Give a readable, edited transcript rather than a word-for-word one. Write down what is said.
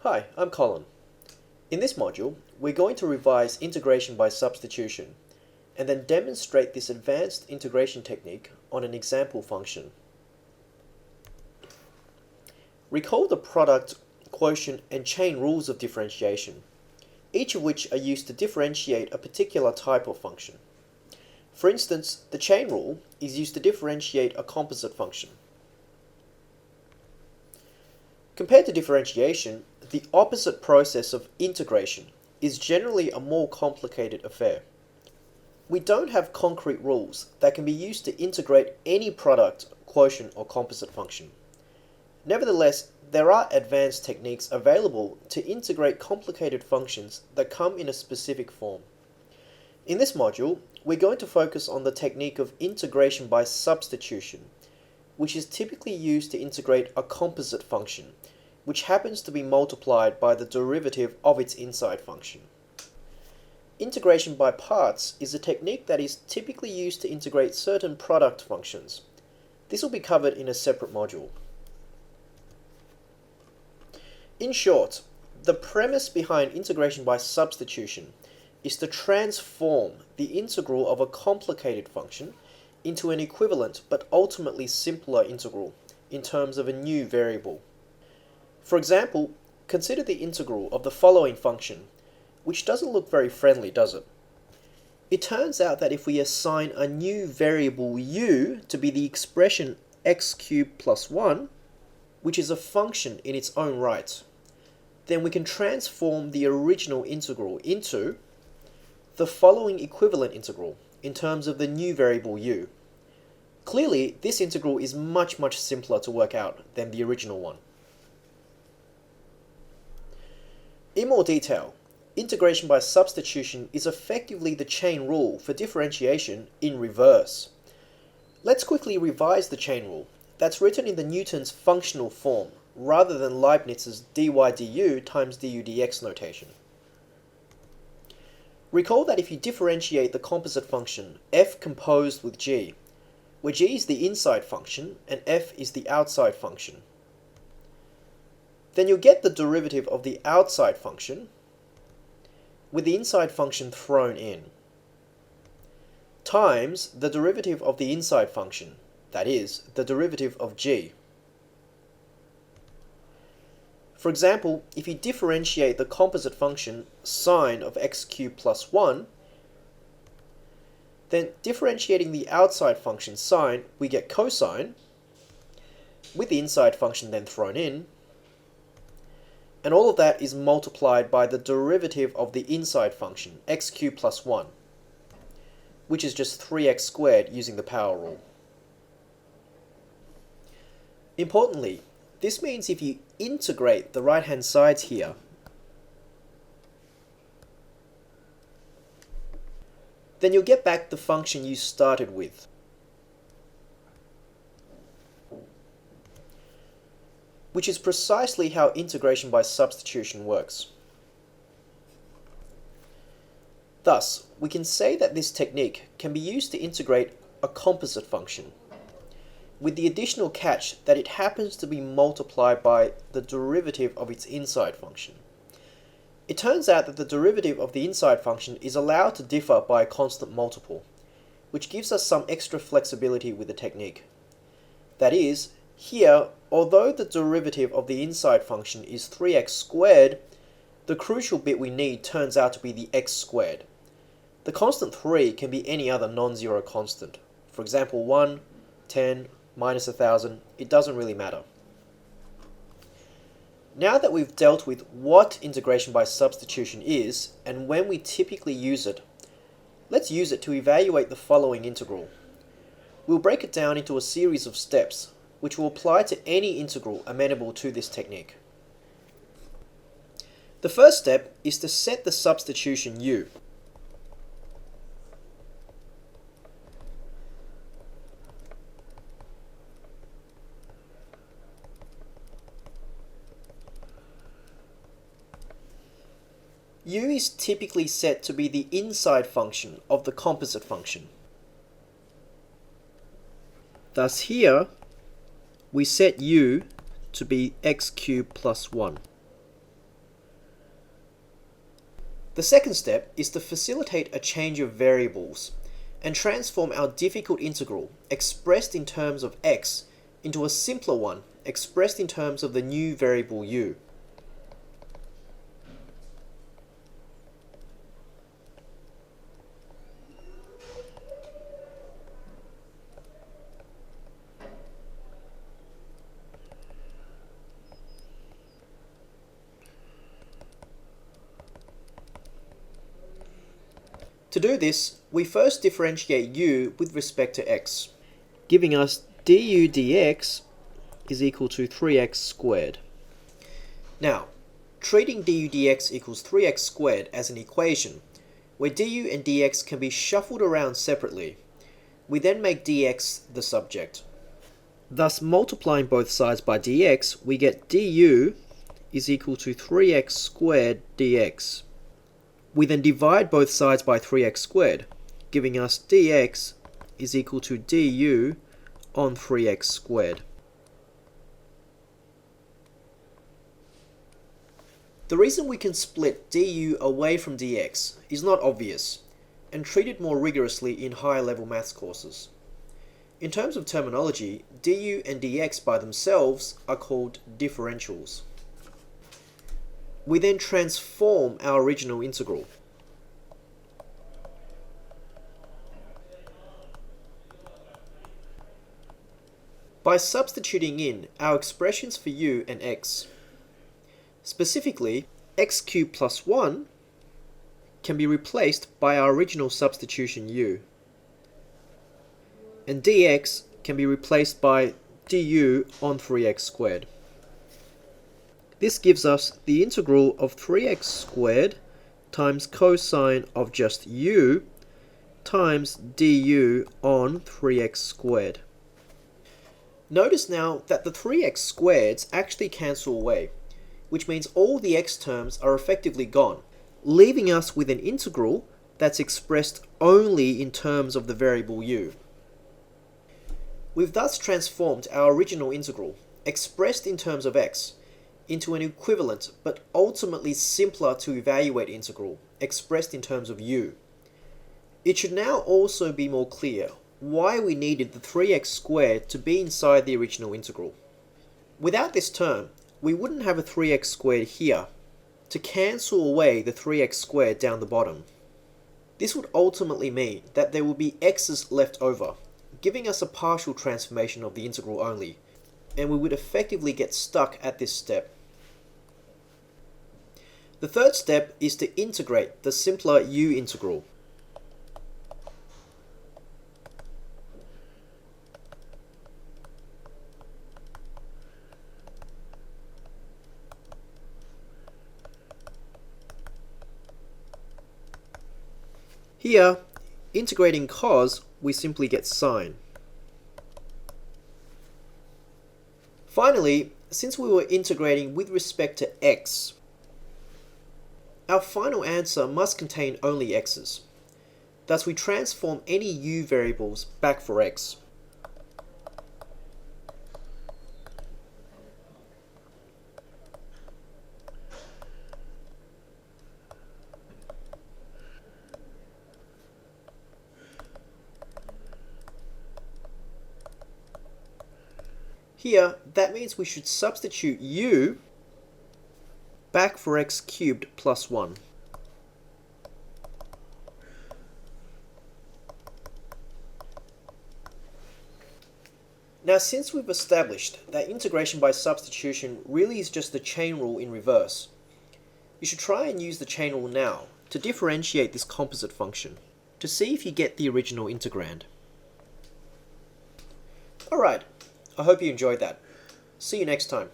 Hi, I'm Colin. In this module, we're going to revise integration by substitution and then demonstrate this advanced integration technique on an example function. Recall the product, quotient, and chain rules of differentiation, each of which are used to differentiate a particular type of function. For instance, the chain rule is used to differentiate a composite function. Compared to differentiation, the opposite process of integration is generally a more complicated affair. We don't have concrete rules that can be used to integrate any product, quotient, or composite function. Nevertheless, there are advanced techniques available to integrate complicated functions that come in a specific form. In this module, we're going to focus on the technique of integration by substitution, which is typically used to integrate a composite function, which happens to be multiplied by the derivative of its inside function. Integration by parts is a technique that is typically used to integrate certain product functions. This will be covered in a separate module. In short, the premise behind integration by substitution is to transform the integral of a complicated function into an equivalent but ultimately simpler integral in terms of a new variable. For example, consider the integral of the following function, which doesn't look very friendly, does it? It turns out that if we assign a new variable u to be the expression x cubed plus 1, which is a function in its own right, then we can transform the original integral into the following equivalent integral in terms of the new variable u. Clearly, this integral is much simpler to work out than the original one. In more detail, integration by substitution is effectively the chain rule for differentiation in reverse. Let's quickly revise the chain rule that's written in the Newton's functional form rather than Leibniz's dy du times du dx notation. Recall that if you differentiate the composite function f composed with g, where g is the inside function and f is the outside function, then you'll get the derivative of the outside function with the inside function thrown in, times the derivative of the inside function, that is, the derivative of g. For example, if you differentiate the composite function sine of x cubed plus 1, then differentiating the outside function sine, we get cosine, with the inside function then thrown in, and all of that is multiplied by the derivative of the inside function, x cubed plus 1, which is just 3x squared using the power rule. Importantly, this means if you integrate the right-hand sides here, then you'll get back the function you started with. Which is precisely how integration by substitution works. Thus, we can say that this technique can be used to integrate a composite function, with the additional catch that it happens to be multiplied by the derivative of its inside function. It turns out that the derivative of the inside function is allowed to differ by a constant multiple, which gives us some extra flexibility with the technique. That is, here, although the derivative of the inside function is 3x squared, the crucial bit we need turns out to be the x squared. The constant 3 can be any other non-zero constant. For example, 1, 10, minus 1,000, it doesn't really matter. Now that we've dealt with what integration by substitution is and when we typically use it, let's use it to evaluate the following integral. We'll break it down into a series of steps, which will apply to any integral amenable to this technique. The first step is to set the substitution u. U is typically set to be the inside function of the composite function. Thus here, we set u to be x cubed plus 1. The second step is to facilitate a change of variables and transform our difficult integral expressed in terms of x into a simpler one expressed in terms of the new variable u. To do this, we first differentiate u with respect to x, giving us du dx is equal to 3x squared. Now, treating du dx equals 3x squared as an equation, where du and dx can be shuffled around separately, we then make dx the subject. Thus, multiplying both sides by dx, we get du is equal to 3x squared dx. We then divide both sides by 3x squared, giving us dx is equal to du on 3x squared. The reason we can split du away from dx is not obvious, and treated more rigorously in higher level maths courses. In terms of terminology, du and dx by themselves are called differentials. We then transform our original integral. By substituting in our expressions for u and x. Specifically, x cubed plus 1 can be replaced by our original substitution u, and dx can be replaced by du on 3x squared. This gives us the integral of 3x squared times cosine of just u times du on 3x squared. Notice now that the 3x squareds actually cancel away, which means all the x terms are effectively gone, leaving us with an integral that's expressed only in terms of the variable u. We've thus transformed our original integral, expressed in terms of x, into an equivalent but ultimately simpler to evaluate integral, expressed in terms of u. It should now also be more clear why we needed the 3x squared to be inside the original integral. Without this term, we wouldn't have a 3x squared here to cancel away the 3x squared down the bottom. This would ultimately mean that there will be x's left over, giving us a partial transformation of the integral only, and we would effectively get stuck at this step. The third step is to integrate the simpler u integral. Here, integrating cos, we simply get sine. Finally, since we were integrating with respect to x, our final answer must contain only x's. Thus, we transform any u variables back for x. Here, that means we should substitute u back for x cubed plus 1. Now, since we've established that integration by substitution really is just the chain rule in reverse, you should try and use the chain rule now to differentiate this composite function to see if you get the original integrand. Alright, I hope you enjoyed that. See you next time.